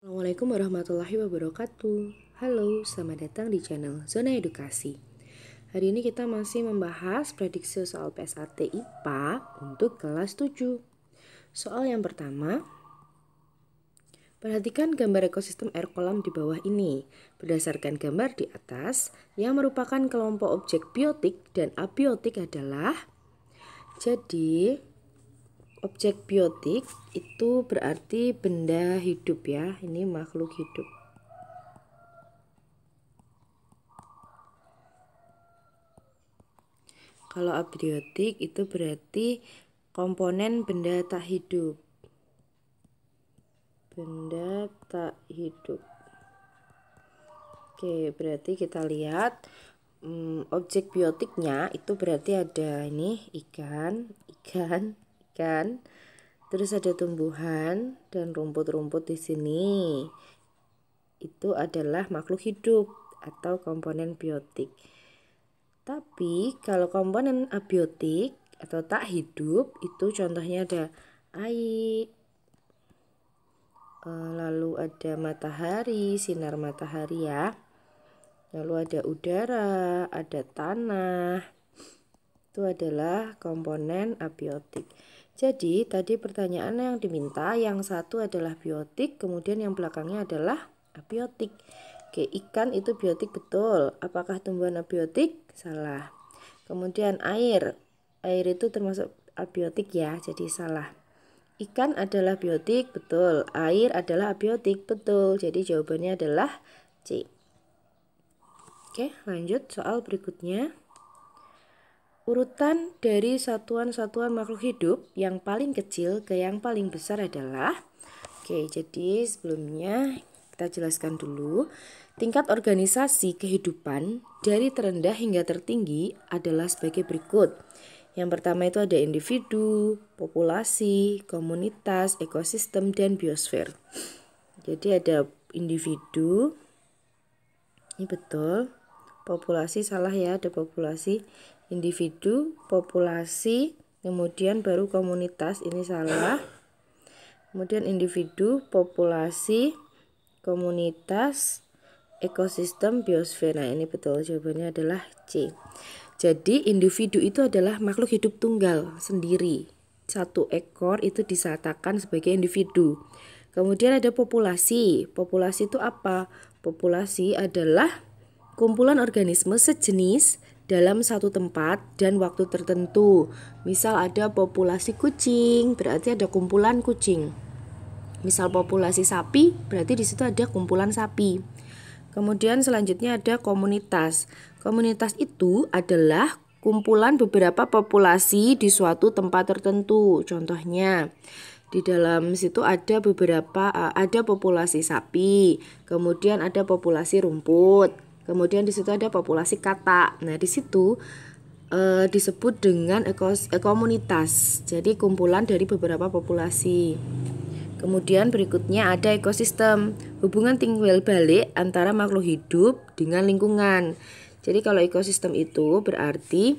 Assalamualaikum warahmatullahi wabarakatuh. Halo, selamat datang di channel Zona Edukasi. Hari ini kita masih membahas prediksi soal PSAT IPA untuk kelas 7. Soal yang pertama, perhatikan gambar ekosistem air kolam di bawah ini. Berdasarkan gambar di atas, yang merupakan kelompok objek biotik dan abiotik adalah. Jadi, objek biotik itu berarti benda hidup ya, ini makhluk hidup. Kalau abiotik itu berarti komponen benda tak hidup. Benda tak hidup. Oke, berarti kita lihat objek biotiknya itu berarti ada ini ikan. Terus ada tumbuhan dan rumput-rumput di sini. Itu adalah makhluk hidup atau komponen biotik. Tapi kalau komponen abiotik atau tak hidup itu contohnya ada air, lalu ada matahari, sinar matahari ya, lalu ada udara, ada tanah. Itu adalah komponen abiotik. Jadi tadi pertanyaan yang diminta, yang satu adalah biotik, kemudian yang belakangnya adalah abiotik. Oke, ikan itu biotik betul. Apakah tumbuhan abiotik? Salah. Kemudian air itu termasuk abiotik ya, jadi salah. Ikan adalah biotik, betul. Air adalah abiotik, betul. Jadi jawabannya adalah C. Oke, lanjut soal berikutnya. Urutan dari satuan-satuan makhluk hidup yang paling kecil ke yang paling besar adalah. Oke, jadi sebelumnya kita jelaskan dulu. Tingkat organisasi kehidupan dari terendah hingga tertinggi adalah sebagai berikut. Yang pertama itu ada individu, populasi, komunitas, ekosistem, dan biosfer. Jadi ada individu, ini betul. Populasi salah ya, ada populasi, individu, populasi, kemudian baru komunitas, ini salah. Kemudian individu, populasi, komunitas, ekosistem, biosfer. Nah, ini betul, jawabannya adalah C. Jadi individu itu adalah makhluk hidup tunggal sendiri. Satu ekor itu disatakan sebagai individu. Kemudian ada populasi. Populasi itu apa? Populasi adalah kumpulan organisme sejenis dalam satu tempat dan waktu tertentu. Misal ada populasi kucing, berarti ada kumpulan kucing. Misal populasi sapi, berarti di situ ada kumpulan sapi. Kemudian selanjutnya ada komunitas. Komunitas itu adalah kumpulan beberapa populasi di suatu tempat tertentu. Contohnya, di dalam situ ada ada populasi sapi, kemudian ada populasi rumput, kemudian di situ ada populasi katak. Nah, di situ disebut dengan komunitas. Jadi kumpulan dari beberapa populasi. Kemudian berikutnya ada ekosistem, hubungan timbal balik antara makhluk hidup dengan lingkungan. Jadi kalau ekosistem itu berarti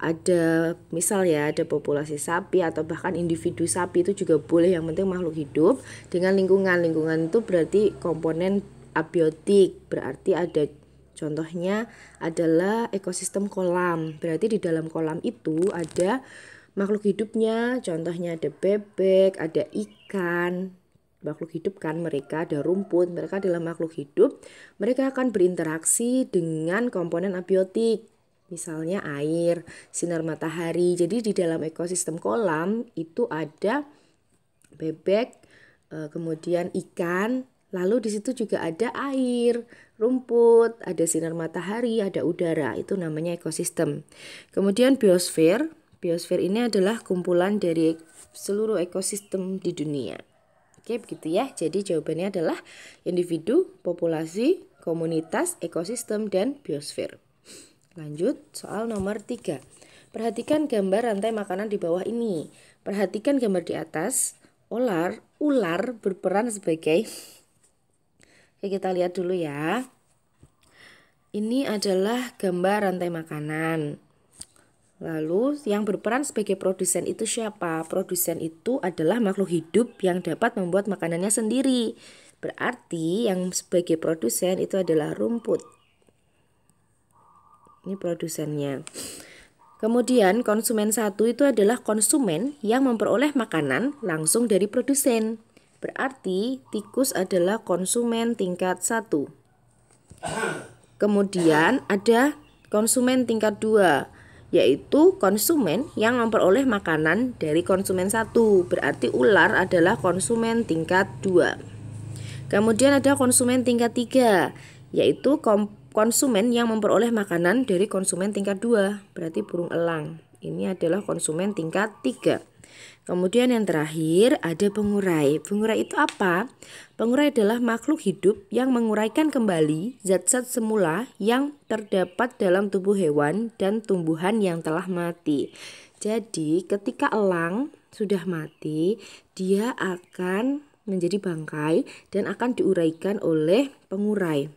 ada misal ya, ada populasi sapi atau bahkan individu sapi, itu juga boleh, yang penting makhluk hidup dengan lingkungan. Lingkungan itu berarti komponen abiotik, berarti ada contohnya adalah ekosistem kolam. Berarti di dalam kolam itu ada makhluk hidupnya, contohnya ada bebek, ada ikan, makhluk hidup kan mereka, ada rumput, mereka adalah makhluk hidup. Mereka akan berinteraksi dengan komponen abiotik, misalnya air, sinar matahari. Jadi di dalam ekosistem kolam itu ada bebek, kemudian ikan, lalu di situ juga ada air, rumput, ada sinar matahari, ada udara, itu namanya ekosistem. Kemudian biosfer. Biosfer ini adalah kumpulan dari seluruh ekosistem di dunia. Oke, begitu ya. Jadi jawabannya adalah individu, populasi, komunitas, ekosistem, dan biosfer. Lanjut, soal nomor 3. Perhatikan gambar rantai makanan di bawah ini. Perhatikan gambar di atas. Ular berperan sebagai. Oke, kita lihat dulu ya. Ini adalah gambar rantai makanan. Lalu yang berperan sebagai produsen itu siapa? Produsen itu adalah makhluk hidup yang dapat membuat makanannya sendiri. Berarti yang sebagai produsen itu adalah rumput. Ini produsennya. Kemudian konsumen satu itu adalah konsumen yang memperoleh makanan langsung dari produsen. Berarti tikus adalah konsumen tingkat 1. Kemudian ada konsumen tingkat 2, yaitu konsumen yang memperoleh makanan dari konsumen 1. Berarti ular adalah konsumen tingkat 2. Kemudian ada konsumen tingkat 3, yaitu konsumen yang memperoleh makanan dari konsumen tingkat 2. Berarti burung elang. Ini adalah konsumen tingkat 3. Kemudian yang terakhir ada pengurai. Pengurai itu apa? Pengurai adalah makhluk hidup yang menguraikan kembali zat-zat semula yang terdapat dalam tubuh hewan dan tumbuhan yang telah mati. Jadi ketika elang sudah mati, dia akan menjadi bangkai dan akan diuraikan oleh pengurai.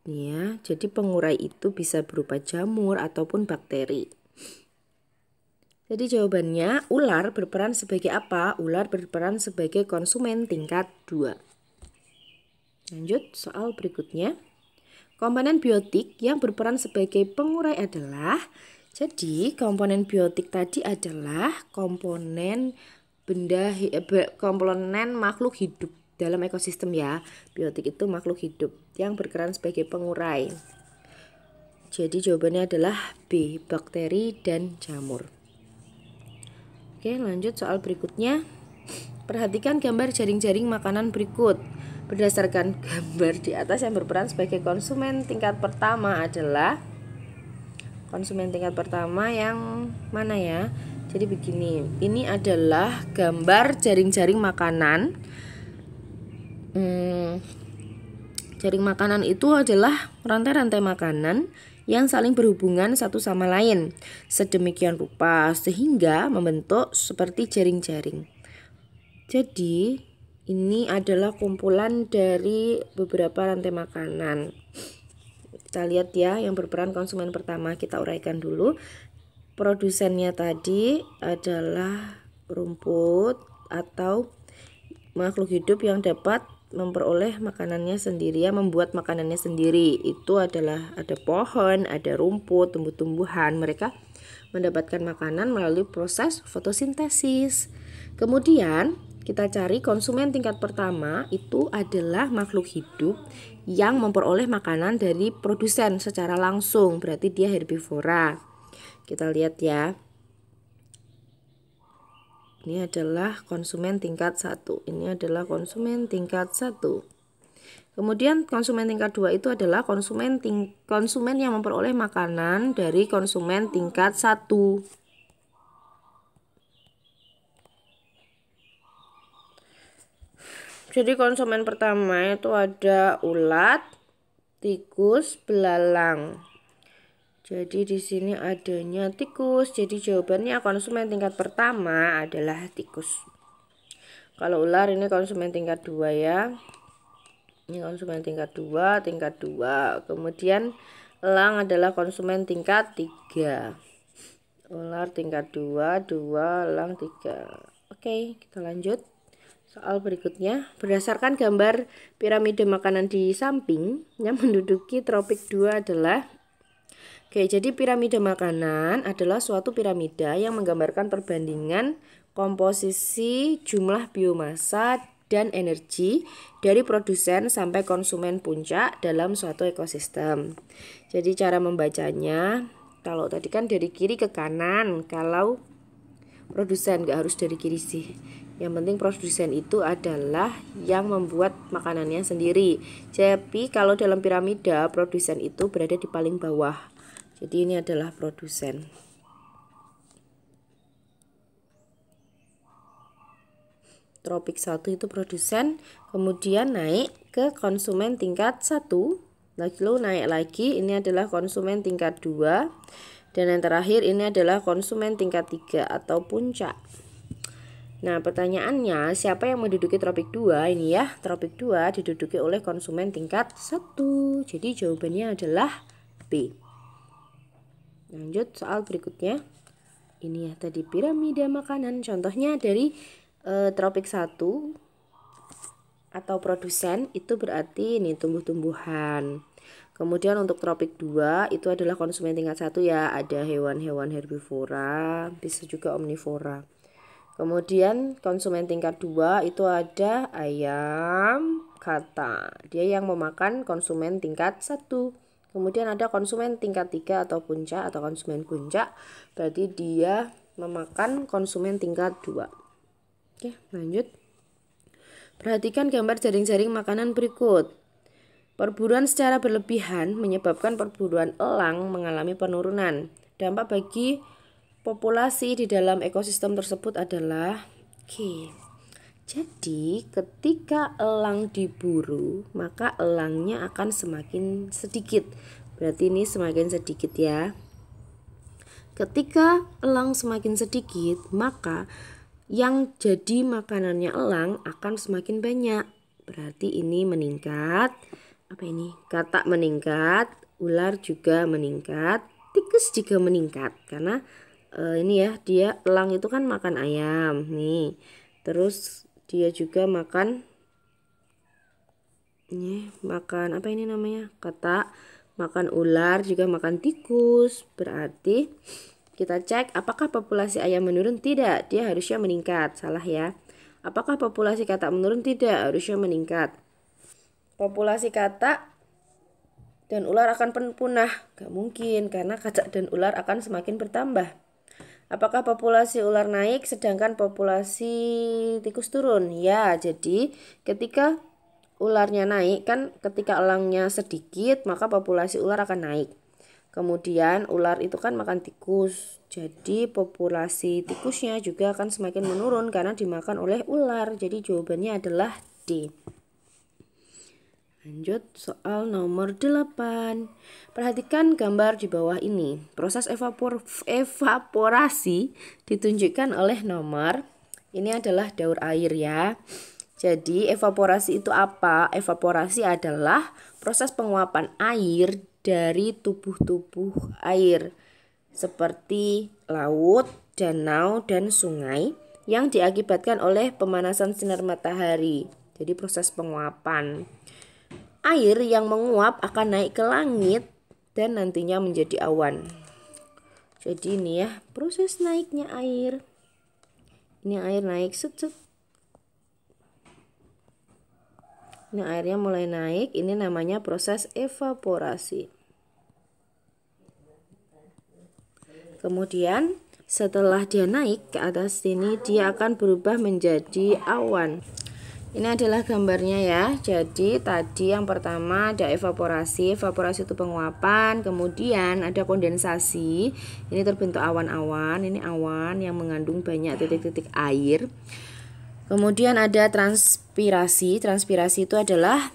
Ya, jadi pengurai itu bisa berupa jamur ataupun bakteri. Jadi jawabannya, ular berperan sebagai apa? Ular berperan sebagai konsumen tingkat 2. Lanjut soal berikutnya. Komponen biotik yang berperan sebagai pengurai adalah, jadi komponen biotik tadi adalah komponen komponen makhluk hidup dalam ekosistem ya. Biotik itu makhluk hidup yang berperan sebagai pengurai. Jadi jawabannya adalah B, bakteri dan jamur. Oke, lanjut soal berikutnya. Perhatikan gambar jaring-jaring makanan berikut. Berdasarkan gambar di atas, yang berperan sebagai konsumen tingkat pertama adalah konsumen tingkat pertama yang mana ya? Jadi begini, ini adalah gambar jaring-jaring makanan. Jaring makanan itu adalah rantai-rantai makanan yang saling berhubungan satu sama lain sedemikian rupa sehingga membentuk seperti jaring-jaring. Jadi ini adalah kumpulan dari beberapa rantai makanan. Kita lihat ya, yang berperan konsumen pertama kita uraikan dulu. Produsennya tadi adalah rumput atau makhluk hidup yang dapat memperoleh makanannya sendiri, ya, membuat makanannya sendiri. Itu adalah ada pohon, ada rumput, tumbuh-tumbuhan. Mereka mendapatkan makanan melalui proses fotosintesis. Kemudian kita cari konsumen tingkat pertama, itu adalah makhluk hidup yang memperoleh makanan dari produsen secara langsung. Berarti dia herbivora. Kita lihat ya. Ini adalah konsumen tingkat 1. Ini adalah konsumen tingkat 1. Kemudian konsumen tingkat 2 itu adalah konsumen yang memperoleh makanan dari konsumen tingkat 1. Jadi konsumen pertama itu ada ulat, tikus, belalang. Jadi di sini adanya tikus. Jadi jawabannya konsumen tingkat pertama adalah tikus. Kalau ular ini konsumen tingkat 2 ya. Ini konsumen tingkat 2, tingkat 2. Kemudian elang adalah konsumen tingkat 3. Ular tingkat 2, 2, elang 3. Oke, kita lanjut. Soal berikutnya, berdasarkan gambar piramida makanan di samping, yang menduduki tropik 2 adalah. Oke, jadi piramida makanan adalah suatu piramida yang menggambarkan perbandingan komposisi jumlah biomasa dan energi dari produsen sampai konsumen puncak dalam suatu ekosistem. Jadi cara membacanya, kalau tadi kan dari kiri ke kanan, kalau produsen nggak harus dari kiri sih. Yang penting produsen itu adalah yang membuat makanannya sendiri. Jadi kalau dalam piramida, produsen itu berada di paling bawah. Jadi ini adalah produsen. Tropik 1 itu produsen, kemudian naik ke konsumen tingkat 1, lalu naik lagi, ini adalah konsumen tingkat 2, dan yang terakhir ini adalah konsumen tingkat 3 atau puncak. Nah, pertanyaannya, siapa yang menduduki tropik 2? Ini ya, tropik 2 diduduki oleh konsumen tingkat 1. Jadi jawabannya adalah B. Lanjut soal berikutnya. Ini ya tadi piramida makanan. Contohnya dari tropik 1 atau produsen itu berarti ini tumbuh-tumbuhan. Kemudian untuk tropik 2 itu adalah konsumen tingkat 1 ya, ada hewan-hewan herbivora, bisa juga omnivora. Kemudian konsumen tingkat 2 itu ada ayam, kata. Dia yang memakan konsumen tingkat 1. Kemudian ada konsumen tingkat 3 atau puncak atau konsumen puncak, berarti dia memakan konsumen tingkat 2. Oke, lanjut. Perhatikan gambar jaring-jaring makanan berikut. Perburuan secara berlebihan menyebabkan perburuan elang mengalami penurunan. Dampak bagi populasi di dalam ekosistem tersebut adalah jadi ketika elang diburu, maka elangnya akan semakin sedikit. Berarti ini semakin sedikit ya. Ketika elang semakin sedikit, maka yang jadi makanannya elang akan semakin banyak. Berarti ini meningkat. Apa ini? Katak meningkat, ular juga meningkat, tikus juga meningkat. Karena ini ya, dia elang itu kan makan ayam nih. Terus dia juga makan makan apa ini namanya? Katak, makan ular, juga makan tikus. Berarti kita cek apakah populasi ayam menurun? Tidak, dia harusnya meningkat. Salah ya. Apakah populasi katak menurun? Tidak, harusnya meningkat. Populasi katak dan ular akan punah? Gak mungkin, karena katak dan ular akan semakin bertambah. Apakah populasi ular naik sedangkan populasi tikus turun? Ya, jadi ketika ularnya naik kan ketika elangnya sedikit maka populasi ular akan naik. Kemudian ular itu kan makan tikus, jadi populasi tikusnya juga akan semakin menurun karena dimakan oleh ular. Jadi jawabannya adalah D. Lanjut soal nomor 8. Perhatikan gambar di bawah ini. Proses evaporasi ditunjukkan oleh nomor. Ini adalah daur air ya. Jadi evaporasi itu apa? Evaporasi adalah proses penguapan air dari tubuh-tubuh air seperti laut, danau, dan sungai yang diakibatkan oleh pemanasan sinar matahari. Jadi proses penguapan. Air yang menguap akan naik ke langit dan nantinya menjadi awan. Jadi ini ya proses naiknya air. Ini air naik set. Ini airnya mulai naik, ini namanya proses evaporasi. Kemudian setelah dia naik ke atas sini, dia akan berubah menjadi awan. Ini adalah gambarnya ya. Jadi tadi yang pertama ada evaporasi. Evaporasi itu penguapan. Kemudian ada kondensasi. Ini terbentuk awan-awan. Ini awan yang mengandung banyak titik-titik air. Kemudian ada transpirasi. Transpirasi itu adalah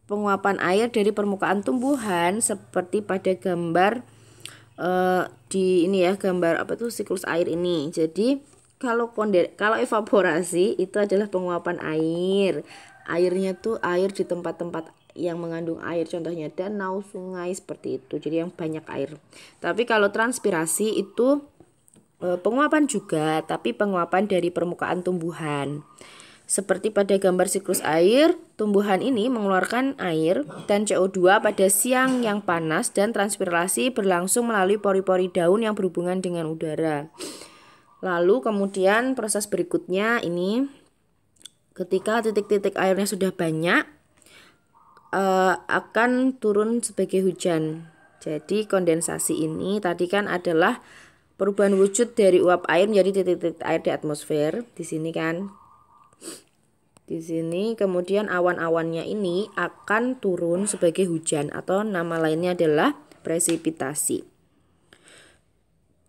penguapan air dari permukaan tumbuhan seperti pada gambar di ini ya, gambar apa tuh siklus air ini. Jadi kalau evaporasi itu adalah penguapan air. Airnya tuh air di tempat-tempat yang mengandung air, contohnya danau, sungai seperti itu. Jadi yang banyak air. Tapi kalau transpirasi itu penguapan juga, tapi penguapan dari permukaan tumbuhan. Seperti pada gambar siklus air, tumbuhan ini mengeluarkan air dan CO2 pada siang yang panas dan transpirasi berlangsung melalui pori-pori daun yang berhubungan dengan udara. Lalu kemudian proses berikutnya ini ketika titik-titik airnya sudah banyak akan turun sebagai hujan. Jadi kondensasi ini tadi kan adalah perubahan wujud dari uap air menjadi titik-titik air di atmosfer. Di sini kan. Di sini kemudian awan-awannya ini akan turun sebagai hujan atau nama lainnya adalah presipitasi.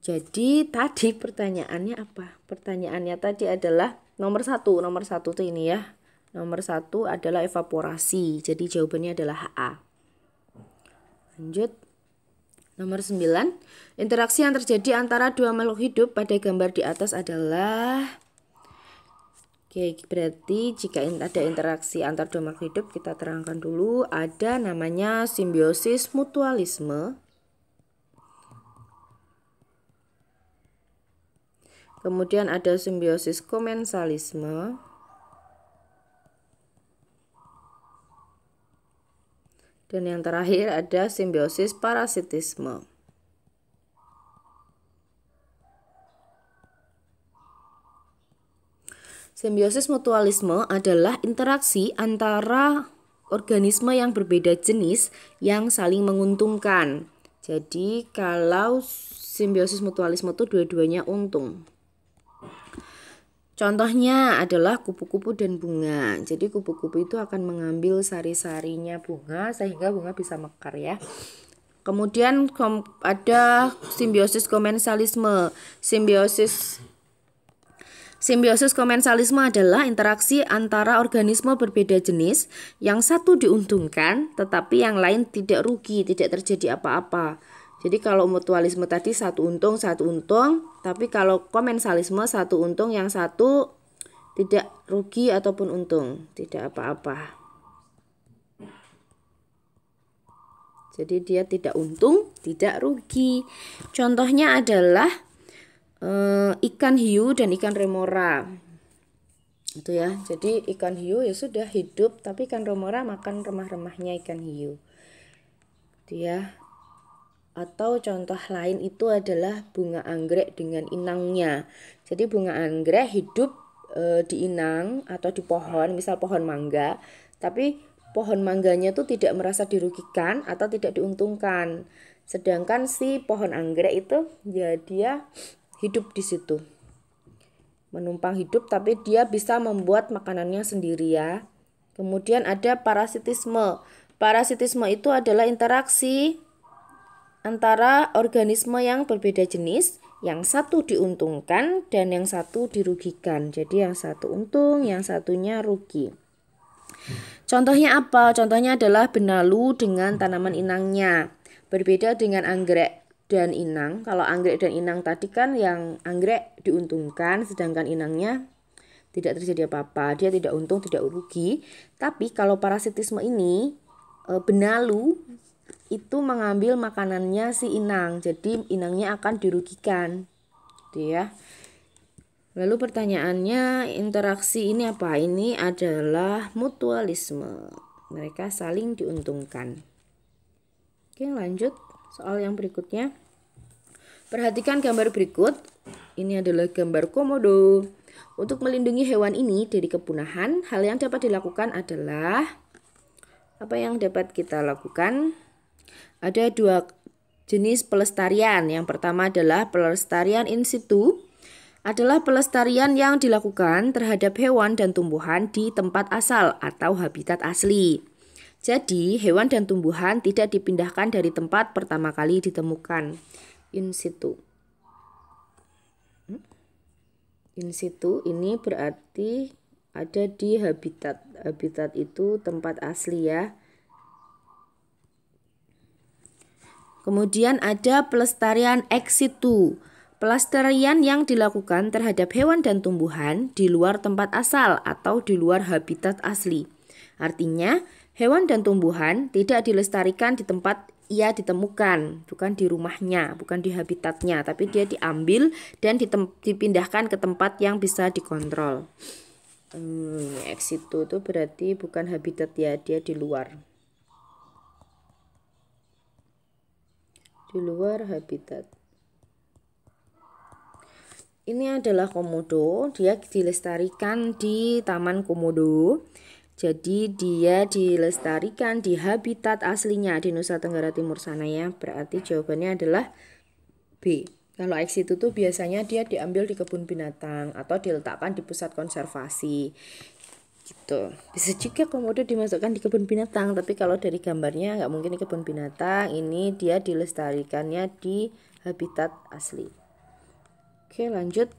Jadi tadi pertanyaannya apa? Pertanyaannya tadi adalah nomor 1 tuh ini ya. Nomor 1 adalah evaporasi. Jadi jawabannya adalah A. Lanjut. Nomor 9. Interaksi yang terjadi antara dua makhluk hidup pada gambar di atas adalah berarti jika ada interaksi antar dua makhluk hidup kita terangkan dulu. Ada namanya simbiosis mutualisme. Kemudian ada simbiosis komensalisme. Dan yang terakhir ada simbiosis parasitisme. Simbiosis mutualisme adalah interaksi antara organisme yang berbeda jenis yang saling menguntungkan. Jadi kalau simbiosis mutualisme itu dua-duanya untung. Contohnya adalah kupu-kupu dan bunga. Jadi kupu-kupu itu akan mengambil sari-sarinya bunga sehingga bunga bisa mekar ya. Kemudian ada simbiosis komensalisme. Simbiosis komensalisme adalah interaksi antara organisme berbeda jenis yang satu diuntungkan tetapi yang lain tidak rugi, tidak terjadi apa-apa. Jadi kalau mutualisme tadi satu untung, tapi kalau komensalisme satu untung, yang satu tidak rugi ataupun untung, tidak apa-apa. Jadi dia tidak untung, tidak rugi. Contohnya adalah ikan hiu dan ikan remora. Itu ya. Jadi ikan hiu ya sudah hidup, tapi ikan remora makan remah-remahnya ikan hiu. Itu ya. Atau contoh lain itu adalah bunga anggrek dengan inangnya. Jadi bunga anggrek hidup di inang atau di pohon, misal pohon mangga, tapi pohon mangganya itu tidak merasa dirugikan atau tidak diuntungkan. Sedangkan si pohon anggrek itu ya dia hidup di situ. Menumpang hidup tapi dia bisa membuat makanannya sendiri ya. Kemudian ada parasitisme. Parasitisme itu adalah interaksi antara organisme yang berbeda jenis, yang satu diuntungkan dan yang satu dirugikan. Jadi yang satu untung, yang satunya rugi. Contohnya apa? Contohnya adalah benalu dengan tanaman inangnya. Berbeda dengan anggrek dan inang. Kalau anggrek dan inang tadi kan yang anggrek diuntungkan, sedangkan inangnya tidak terjadi apa-apa. Dia tidak untung, tidak rugi. Tapi kalau parasitisme ini, benalu itu mengambil makanannya si inang, jadi inangnya akan dirugikan, gitu ya. Lalu pertanyaannya, interaksi ini apa? Ini adalah mutualisme, mereka saling diuntungkan. Oke, lanjut soal yang berikutnya. Perhatikan gambar berikut. Ini adalah gambar komodo. Untuk melindungi hewan ini dari kepunahan, hal yang dapat dilakukan adalah apa yang dapat kita lakukan? Ada dua jenis pelestarian. Yang pertama adalah pelestarian in situ. Adalah pelestarian yang dilakukan terhadap hewan dan tumbuhan di tempat asal atau habitat asli. Jadi, hewan dan tumbuhan tidak dipindahkan dari tempat pertama kali ditemukan. In situ. In situ ini berarti ada di habitat. Habitat itu tempat asli ya. Kemudian ada pelestarian ex situ. Pelestarian yang dilakukan terhadap hewan dan tumbuhan di luar tempat asal atau di luar habitat asli. Artinya, hewan dan tumbuhan tidak dilestarikan di tempat ia ditemukan, bukan di rumahnya, bukan di habitatnya, tapi dia diambil dan dipindahkan ke tempat yang bisa dikontrol. Ex situ itu berarti bukan habitat ya, dia di luar. Di luar habitat. Ini adalah komodo, dia dilestarikan di Taman Komodo. Jadi dia dilestarikan di habitat aslinya di Nusa Tenggara Timur sana ya. Berarti jawabannya adalah B. Kalau ex situ tuh biasanya dia diambil di kebun binatang atau diletakkan di pusat konservasi. Gitu. Bisa juga komodo dimasukkan di kebun binatang, tapi kalau dari gambarnya nggak mungkin di kebun binatang. Ini dia dilestarikannya di habitat asli. Oke, lanjut.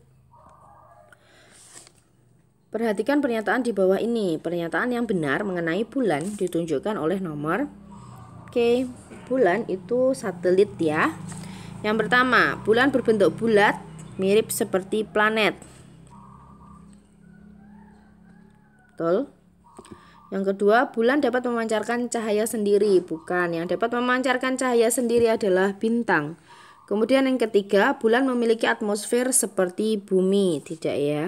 Perhatikan pernyataan di bawah ini. Pernyataan yang benar mengenai bulan ditunjukkan oleh nomor. Oke, bulan itu satelit ya. Yang pertama, bulan berbentuk bulat, mirip seperti planet. Betul. Yang kedua, bulan dapat memancarkan cahaya sendiri. Bukan, yang dapat memancarkan cahaya sendiri adalah bintang. Kemudian yang ketiga, bulan memiliki atmosfer seperti bumi, tidak ya.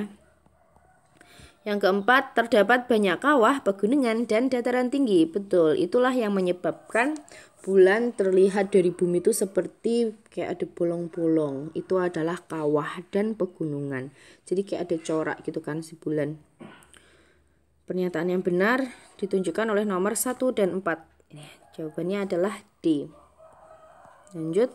Yang keempat, terdapat banyak kawah, pegunungan, dan dataran tinggi. Betul, itulah yang menyebabkan bulan terlihat dari bumi itu seperti kayak ada bolong-bolong. Itu adalah kawah dan pegunungan. Jadi kayak ada corak gitu kan si bulan. Pernyataan yang benar ditunjukkan oleh nomor 1 dan 4. Jawabannya adalah D. Lanjut.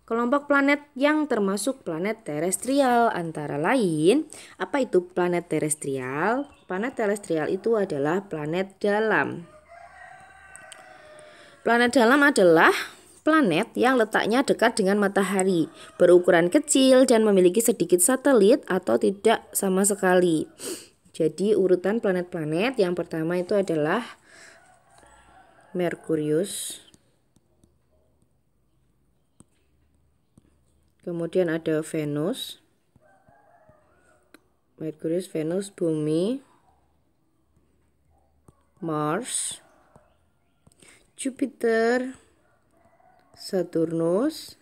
Kelompok planet yang termasuk planet terestrial antara lain, apa itu planet terestrial? Planet terestrial itu adalah planet dalam. Planet dalam adalah planet yang letaknya dekat dengan matahari, berukuran kecil dan memiliki sedikit satelit atau tidak sama sekali. Jadi urutan planet-planet yang pertama itu adalah Merkurius. Kemudian ada Venus, Merkurius, Venus, Bumi, Mars, Jupiter, Saturnus,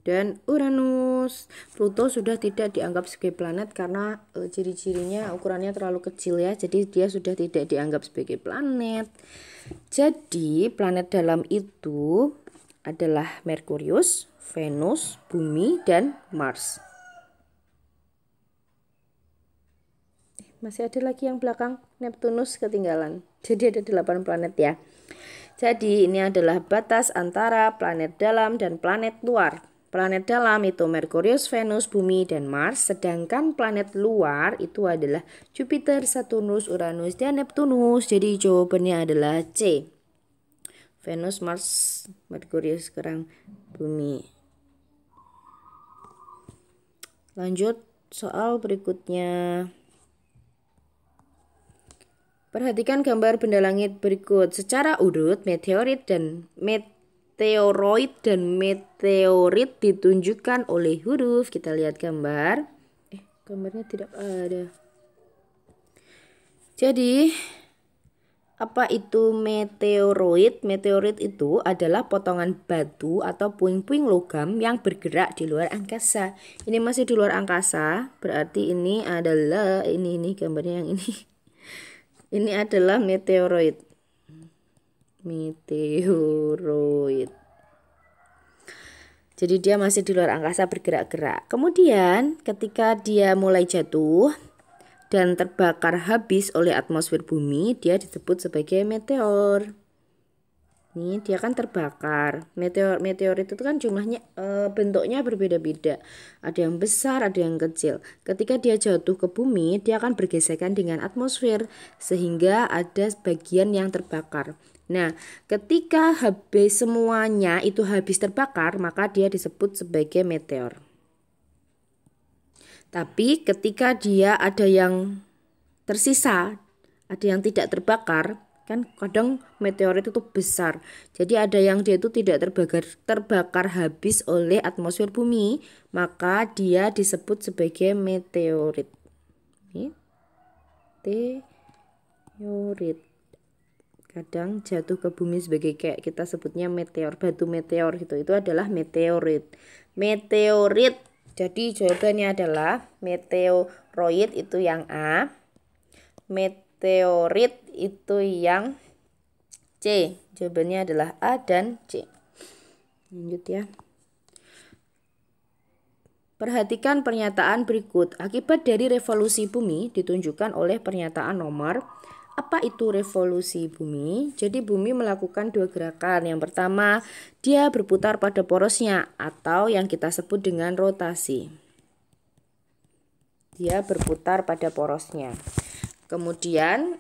dan Uranus. Pluto sudah tidak dianggap sebagai planet karena ciri-cirinya ukurannya terlalu kecil ya, jadi dia sudah tidak dianggap sebagai planet. Jadi planet dalam itu adalah Merkurius, Venus, Bumi, dan Mars. Masih ada lagi yang belakang, Neptunus ketinggalan. Jadi ada 8 planet ya. Jadi ini adalah batas antara planet dalam dan planet luar. Planet dalam itu Merkurius, Venus, Bumi, dan Mars. Sedangkan planet luar itu adalah Jupiter, Saturnus, Uranus, dan Neptunus. Jadi jawabannya adalah C. Venus, Mars, Merkurius, sekarang Bumi. Lanjut soal berikutnya. Perhatikan gambar benda langit berikut. Secara urut, meteoroid dan meteorit ditunjukkan oleh huruf. Kita lihat gambar. Gambarnya tidak ada. Jadi, apa itu meteoroid? Meteorit itu adalah potongan batu atau puing-puing logam yang bergerak di luar angkasa. Ini masih di luar angkasa, berarti ini adalah ini gambarnya yang ini. Ini adalah meteoroid. Meteoroid. Jadi dia masih di luar angkasa bergerak-gerak. Kemudian ketika dia mulai jatuh dan terbakar habis oleh atmosfer bumi, dia disebut sebagai meteor. Nih, dia kan terbakar. Meteorit itu kan jumlahnya bentuknya berbeda-beda. Ada yang besar, ada yang kecil. Ketika dia jatuh ke bumi, dia akan bergesekan dengan atmosfer sehingga ada bagian yang terbakar. Nah, ketika habis semuanya itu habis terbakar, maka dia disebut sebagai meteor. Tapi ketika dia ada yang tersisa, ada yang tidak terbakar, kan kadang meteorit itu besar. Jadi ada yang dia itu tidak terbakar habis oleh atmosfer bumi, maka dia disebut sebagai meteorit. Meteorit. Kadang jatuh ke bumi sebagai kayak kita sebutnya meteor, batu meteor gitu. Itu adalah meteorit. Meteorit. Jadi jawabannya adalah meteoroid itu yang A. Meteorit itu yang C. Jawabannya adalah A dan C. Lanjut ya. Perhatikan pernyataan berikut. Akibat dari revolusi bumi ditunjukkan oleh pernyataan nomor. Apa itu revolusi bumi? Jadi bumi melakukan 2 gerakan. Yang pertama, dia berputar pada porosnya atau yang kita sebut dengan rotasi. Dia berputar pada porosnya. Kemudian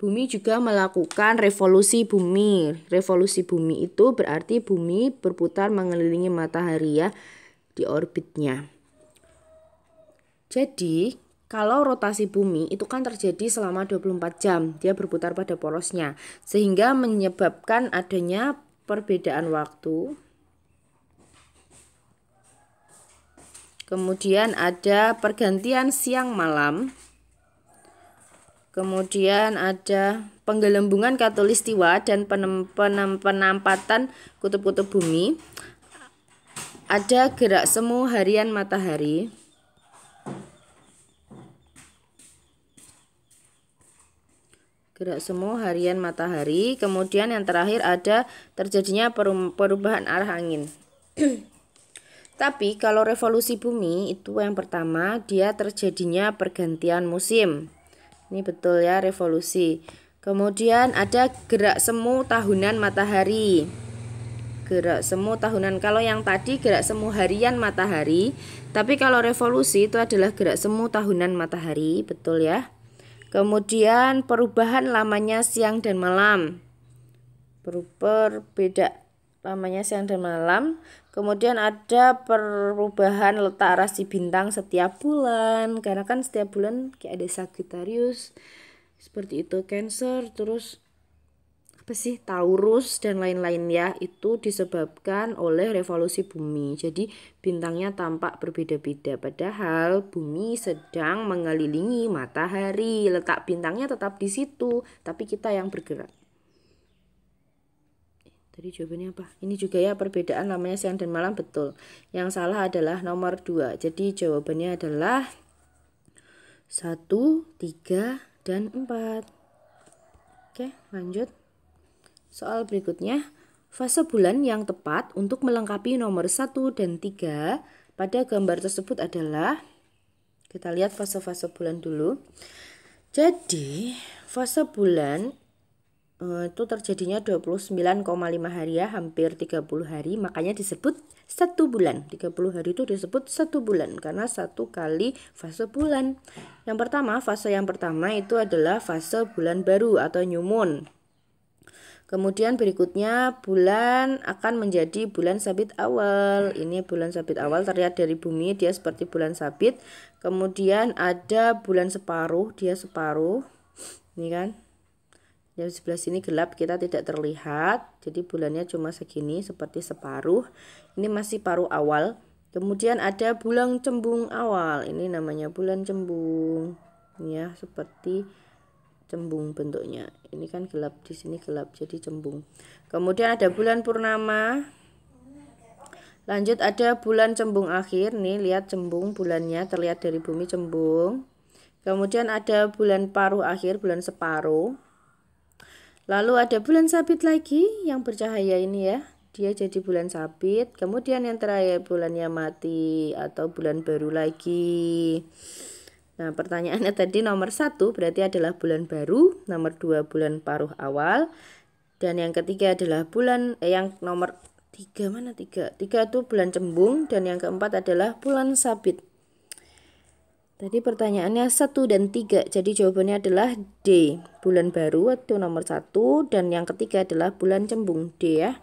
bumi juga melakukan revolusi bumi. Revolusi bumi itu berarti bumi berputar mengelilingi matahari ya di orbitnya. Jadi kalau rotasi bumi itu kan terjadi selama 24 jam. Dia berputar pada porosnya sehingga menyebabkan adanya perbedaan waktu. Kemudian ada pergantian siang malam. Kemudian ada penggelembungan khatulistiwa dan penampatan kutub-kutub bumi. ada gerak semu harian matahari. Gerak semu harian matahari. Kemudian yang terakhir ada terjadinya perubahan arah angin. Tapi kalau revolusi bumi itu yang pertama, dia terjadinya pergantian musim. Ini betul ya, revolusi. Kemudian ada gerak semu tahunan matahari. Gerak semu tahunan. Kalau yang tadi gerak semu harian matahari, tapi kalau revolusi itu adalah gerak semu tahunan matahari, betul ya. Kemudian perubahan lamanya siang dan malam. Berbeda lamanya siang dan malam. Kemudian ada perubahan letak rasi bintang setiap bulan. Karena kan setiap bulan kayak ada Sagittarius, seperti itu, Cancer, terus Taurus dan lain-lain ya. Itu disebabkan oleh revolusi bumi. Jadi bintangnya tampak berbeda-beda, padahal bumi sedang mengelilingi matahari. Letak bintangnya tetap di situ, tapi kita yang bergerak. Tadi jawabannya apa? Ini juga ya, perbedaan namanya siang dan malam, betul. Yang salah adalah nomor 2. Jadi jawabannya adalah 1, 3, dan 4. Oke, lanjut. Soal berikutnya, fase bulan yang tepat untuk melengkapi nomor 1 dan 3 pada gambar tersebut adalah, kita lihat fase-fase bulan dulu. Jadi, fase bulan itu terjadinya 29,5 hari ya, hampir 30 hari, makanya disebut 1 bulan. 30 hari itu disebut 1 bulan karena 1 kali fase bulan. Fase yang pertama itu adalah fase bulan baru atau new moon. Kemudian berikutnya bulan akan menjadi bulan sabit awal. Ini bulan sabit awal, terlihat dari bumi dia seperti bulan sabit. Kemudian ada bulan separuh, dia separuh. Ini kan. Yang sebelah sini gelap, kita tidak terlihat. Jadi bulannya cuma segini, seperti separuh. Ini masih paruh awal. Kemudian ada bulan cembung awal. Ini namanya bulan cembung. Ini ya, seperti cembung bentuknya. Ini kan gelap, di sini gelap, jadi cembung. Kemudian ada bulan purnama. Lanjut ada bulan cembung akhir. Nih lihat cembung bulannya, terlihat dari bumi cembung. Kemudian ada bulan paruh akhir, bulan separuh. Lalu ada bulan sabit lagi yang bercahaya ini ya. Dia jadi bulan sabit. Kemudian yang terakhir bulannya mati atau bulan baru lagi. Nah, pertanyaannya tadi nomor 1 berarti adalah bulan baru, nomor 2 bulan paruh awal, dan yang ketiga adalah bulan yang nomor 3 mana 3? 3 itu bulan cembung, dan yang keempat adalah bulan sabit. Tadi pertanyaannya 1 dan 3, jadi jawabannya adalah D, bulan baru itu nomor 1, dan yang ketiga adalah bulan cembung, D ya.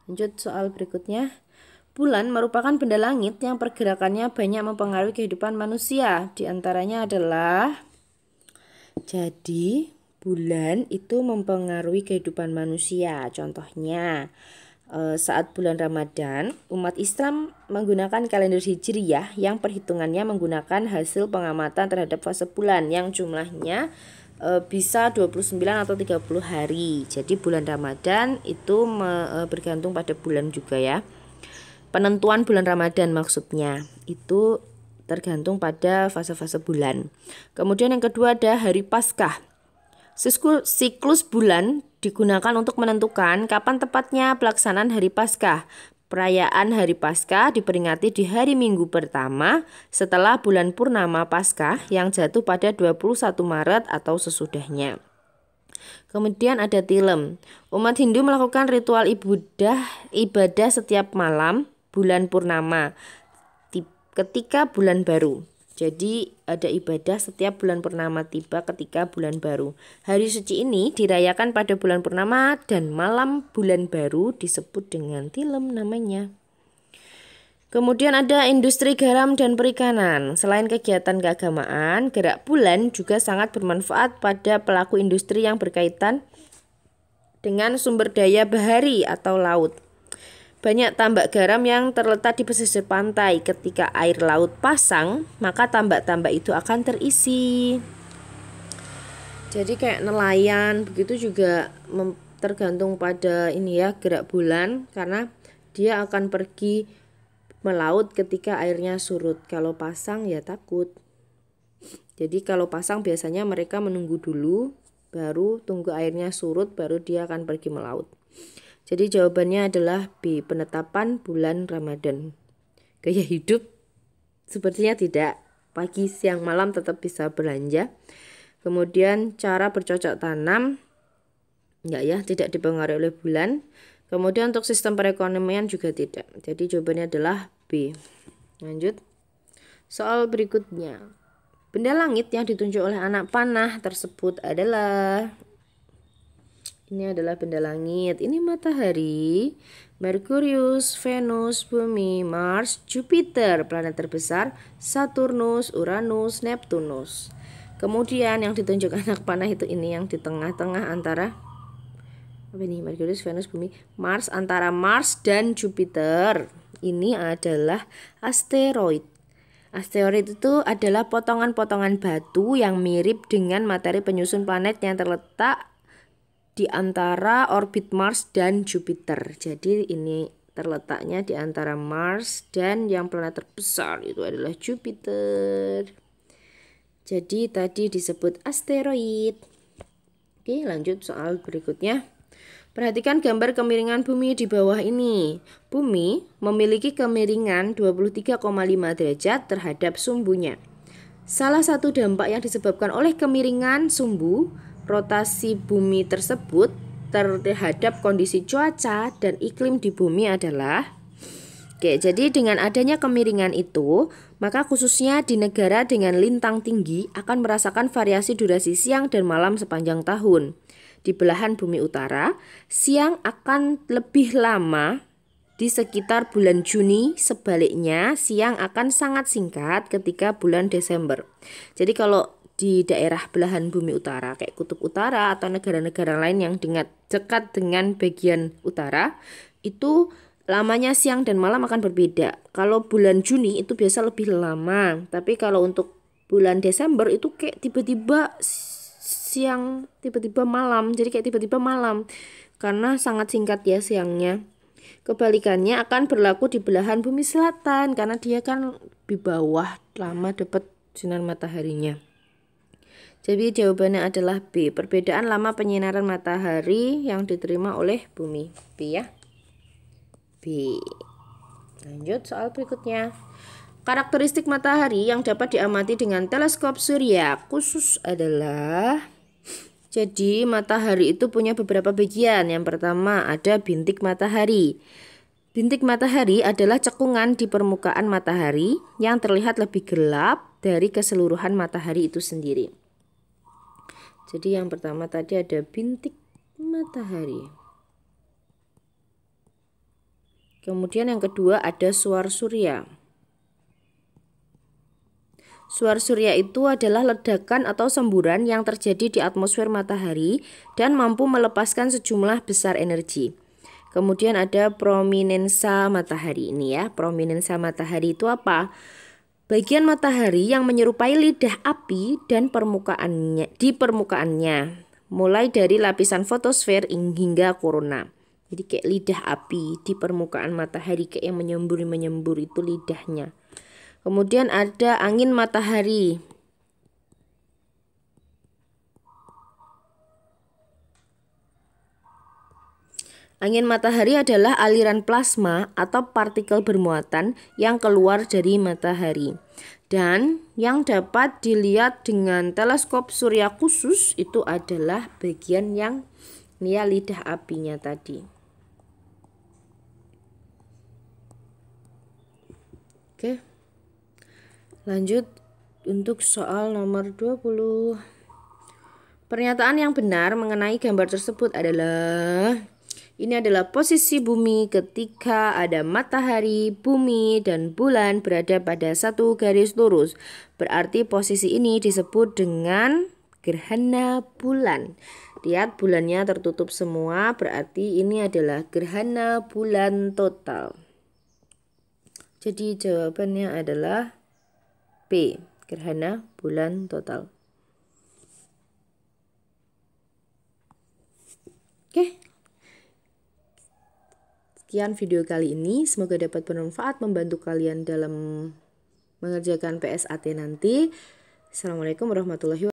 Lanjut soal berikutnya. Bulan merupakan benda langit yang pergerakannya banyak mempengaruhi kehidupan manusia. Di antaranya adalah, jadi bulan itu mempengaruhi kehidupan manusia. Contohnya, saat bulan Ramadan, umat Islam menggunakan kalender Hijriyah yang perhitungannya menggunakan hasil pengamatan terhadap fase bulan yang jumlahnya bisa 29 atau 30 hari. Jadi bulan Ramadan itu bergantung pada bulan juga ya. Penentuan bulan Ramadan maksudnya itu tergantung pada fase-fase bulan. Kemudian yang kedua ada hari Paskah. Siklus bulan digunakan untuk menentukan kapan tepatnya pelaksanaan hari Paskah. Perayaan hari Paskah diperingati di hari Minggu pertama setelah bulan purnama Paskah yang jatuh pada 21 Maret atau sesudahnya. Kemudian ada tilem. Umat Hindu melakukan ritual ibadah setiap malam bulan purnama ketika bulan baru. Jadi ada ibadah setiap bulan purnama tiba ketika bulan baru. Hari suci ini dirayakan pada bulan purnama dan malam bulan baru disebut dengan tilem namanya. Kemudian ada industri garam dan perikanan. Selain kegiatan keagamaan, gerak bulan juga sangat bermanfaat pada pelaku industri yang berkaitan dengan sumber daya bahari atau laut. Banyak tambak garam yang terletak di pesisir pantai. Ketika air laut pasang, maka tambak-tambak itu akan terisi. Jadi kayak nelayan begitu juga tergantung pada ini ya, gerak bulan, karena dia akan pergi melaut ketika airnya surut. Kalau pasang ya takut. Jadi kalau pasang biasanya mereka menunggu dulu, baru tunggu airnya surut, baru dia akan pergi melaut. Jadi jawabannya adalah B, penetapan bulan Ramadan. Gaya hidup sepertinya tidak. Pagi, siang, malam tetap bisa belanja. Kemudian cara bercocok tanam, enggak ya, tidak dipengaruhi oleh bulan. Kemudian untuk sistem perekonomian juga tidak. Jadi jawabannya adalah B. Lanjut. Soal berikutnya. Benda langit yang ditunjuk oleh anak panah tersebut adalah, ini adalah benda langit. Ini matahari, Merkurius, Venus, Bumi, Mars, Jupiter, planet terbesar, Saturnus, Uranus, Neptunus. Kemudian yang ditunjuk anak panah itu ini yang di tengah-tengah antara apa ini? Merkurius, Venus, Bumi, Mars, antara Mars dan Jupiter. Ini adalah asteroid. Asteroid itu adalah potongan-potongan batu yang mirip dengan materi penyusun planet yang terletak di antara orbit Mars dan Jupiter. Jadi ini terletaknya di antara Mars dan yang planet terbesar itu adalah Jupiter. Jadi tadi disebut asteroid. Oke, lanjut soal berikutnya. Perhatikan gambar kemiringan bumi di bawah ini. Bumi memiliki kemiringan 23,5 derajat terhadap sumbunya. Salah satu dampak yang disebabkan oleh kemiringan sumbu rotasi bumi tersebut terhadap kondisi cuaca dan iklim di bumi adalah, jadi dengan adanya kemiringan itu, maka khususnya di negara dengan lintang tinggi akan merasakan variasi durasi siang dan malam sepanjang tahun. Di belahan bumi utara, siang akan lebih lama di sekitar bulan Juni, sebaliknya siang akan sangat singkat ketika bulan Desember. Jadi kalau di daerah belahan bumi utara kayak kutub utara atau negara-negara lain yang dekat dengan bagian utara, itu lamanya siang dan malam akan berbeda. Kalau bulan Juni itu biasa lebih lama, tapi kalau untuk bulan Desember itu kayak tiba-tiba siang, tiba-tiba malam. Jadi kayak tiba-tiba malam karena sangat singkat ya siangnya. Kebalikannya akan berlaku di belahan bumi selatan karena dia kan di bawah, lama dapat sinar mataharinya. Jadi jawabannya adalah B, perbedaan lama penyinaran matahari yang diterima oleh bumi. B ya. B. Lanjut soal berikutnya. Karakteristik matahari yang dapat diamati dengan teleskop surya khusus adalah, jadi matahari itu punya beberapa bagian. Yang pertama ada bintik matahari. Bintik matahari adalah cekungan di permukaan matahari yang terlihat lebih gelap dari keseluruhan matahari itu sendiri. Jadi yang pertama tadi ada bintik matahari. Kemudian yang kedua ada suar surya. Suar surya itu adalah ledakan atau semburan yang terjadi di atmosfer matahari dan mampu melepaskan sejumlah besar energi. Kemudian ada prominensa matahari ini ya. Prominensa matahari itu apa? Bagian matahari yang menyerupai lidah api dan permukaannya, mulai dari lapisan fotosfer hingga korona. Jadi kayak lidah api di permukaan matahari, kayak yang menyembur itu lidahnya. Kemudian ada angin matahari. Angin matahari adalah aliran plasma atau partikel bermuatan yang keluar dari matahari. Dan yang dapat dilihat dengan teleskop surya khusus itu adalah bagian yang lidah apinya tadi. Oke. Lanjut untuk soal nomor 20. Pernyataan yang benar mengenai gambar tersebut adalah, ini adalah posisi bumi ketika ada matahari, bumi, dan bulan berada pada satu garis lurus. Berarti posisi ini disebut dengan gerhana bulan. Lihat bulannya tertutup semua, berarti ini adalah gerhana bulan total. Jadi jawabannya adalah B, gerhana bulan total. Oke. sekian video kali ini. Semoga dapat bermanfaat membantu kalian dalam mengerjakan PSAT nanti. Assalamualaikum warahmatullahi wabarakatuh.